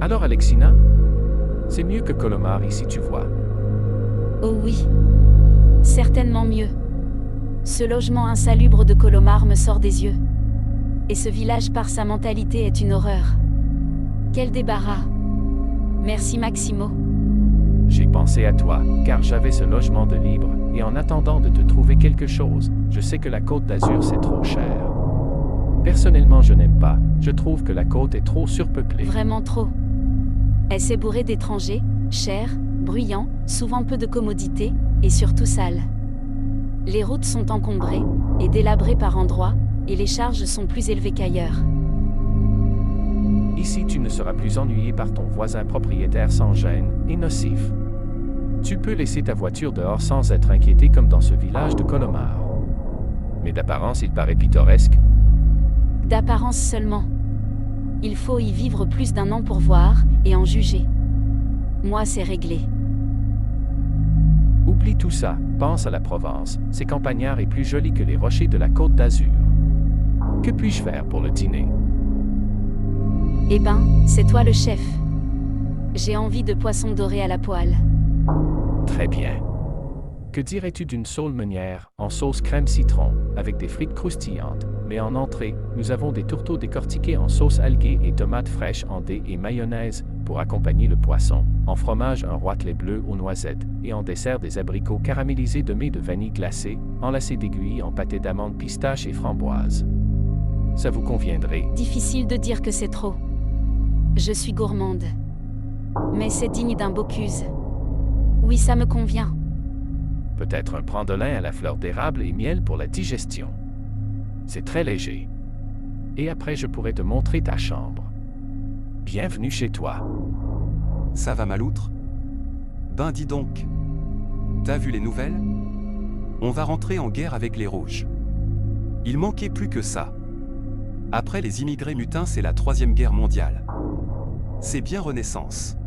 Alors Alexina? C'est mieux que Colomar ici, tu vois. Oh oui. Certainement mieux. Ce logement insalubre de Colomar me sort des yeux. Et ce village par sa mentalité est une horreur. Quel débarras. Merci Maximo. J'ai pensé à toi, car j'avais ce logement de libre, et en attendant de te trouver quelque chose, je sais que la Côte d'Azur c'est trop cher. Personnellement je n'aime pas, je trouve que la côte est trop surpeuplée. Vraiment trop. Elle s'est bourrée d'étrangers, cher, bruyants, souvent peu de commodités, et surtout sales. Les routes sont encombrées, et délabrées par endroits, et les charges sont plus élevées qu'ailleurs. Ici tu ne seras plus ennuyé par ton voisin propriétaire sans gêne, et nocif. Tu peux laisser ta voiture dehors sans être inquiété comme dans ce village de Colomar. Mais d'apparence il paraît pittoresque. D'apparence seulement. Il faut y vivre plus d'1 an pour voir, et en juger. Moi c'est réglé. Oublie tout ça, pense à la Provence, ces campagnards est plus joli que les rochers de la Côte d'Azur. Que puis-je faire pour le dîner? Eh ben, c'est toi le chef. J'ai envie de poisson doré à la poêle. Très bien. Que dirais-tu d'une sole meunière, en sauce crème citron, avec des frites croustillantes, mais en entrée, nous avons des tourteaux décortiqués en sauce alguée et tomates fraîches en dés et mayonnaise, pour accompagner le poisson, en fromage un roitelet bleu aux noisettes, et en dessert des abricots caramélisés de mets de vanille glacée, enlacés d'aiguilles en pâté d'amandes pistaches et framboises. Ça vous conviendrait? Difficile de dire que c'est trop. Je suis gourmande. Mais c'est digne d'un Bocuse. Oui, ça me convient. Peut-être un prandolin à la fleur d'érable et miel pour la digestion. C'est très léger. Et après je pourrais te montrer ta chambre. Bienvenue chez toi. Ça va Maloutre? Ben dis donc. T'as vu les nouvelles? On va rentrer en guerre avec les Rouges. Il manquait plus que ça. Après les immigrés mutins, c'est la 3e guerre mondiale. C'est bien Renaissance.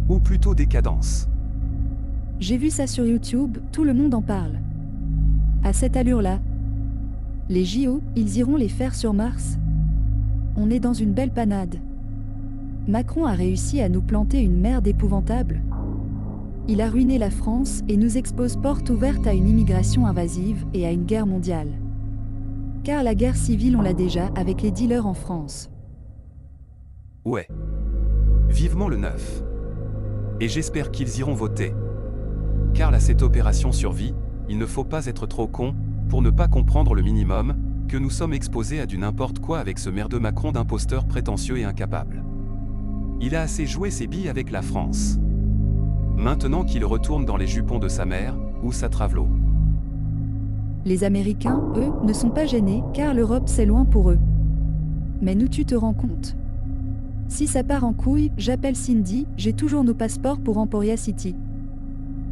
Ou plutôt décadence. J'ai vu ça sur YouTube, tout le monde en parle. À cette allure-là. Les JO, ils iront les faire sur Mars. On est dans une belle panade. Macron a réussi à nous planter une merde épouvantable. Il a ruiné la France et nous expose porte ouverte à une immigration invasive et à une guerre mondiale. Car la guerre civile on l'a déjà avec les dealers en France. Ouais. Vivement le 9. Et j'espère qu'ils iront voter. Car là cette opération survie, il ne faut pas être trop con, pour ne pas comprendre le minimum, que nous sommes exposés à du n'importe quoi avec ce merdeux Macron d'imposteur prétentieux et incapable. Il a assez joué ses billes avec la France. Maintenant qu'il retourne dans les jupons de sa mère, ou sa travelot. Les Américains, eux, ne sont pas gênés car l'Europe c'est loin pour eux. Mais nous tu te rends compte. Si ça part en couille, j'appelle Cindy, j'ai toujours nos passeports pour Emporia City.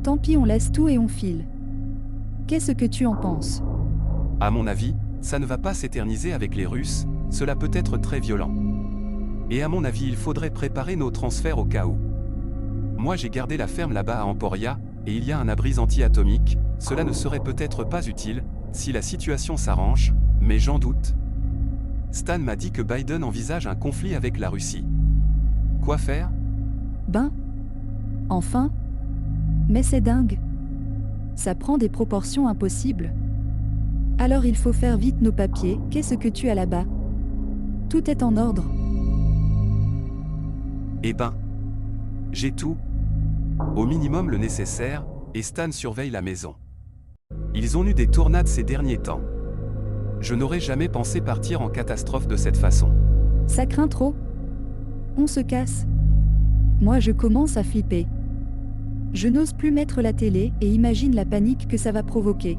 Tant pis on laisse tout et on file. Qu'est-ce que tu en penses? À mon avis, ça ne va pas s'éterniser avec les Russes, cela peut être très violent. Et à mon avis il faudrait préparer nos transferts au cas où. Moi j'ai gardé la ferme là-bas à Emporia, et il y a un abri anti-atomique, cela ne serait peut-être pas utile, si la situation s'arrange, mais j'en doute. Stan m'a dit que Biden envisage un conflit avec la Russie. Quoi faire? Ben? Enfin? Mais c'est dingue. Ça prend des proportions impossibles. Alors il faut faire vite nos papiers, qu'est-ce que tu as là-bas? Tout est en ordre. Eh ben, j'ai tout. Au minimum le nécessaire, et Stan surveille la maison. Ils ont eu des tornades ces derniers temps. Je n'aurais jamais pensé partir en catastrophe de cette façon. Ça craint trop. On se casse. Moi je commence à flipper. Je n'ose plus mettre la télé et imagine la panique que ça va provoquer.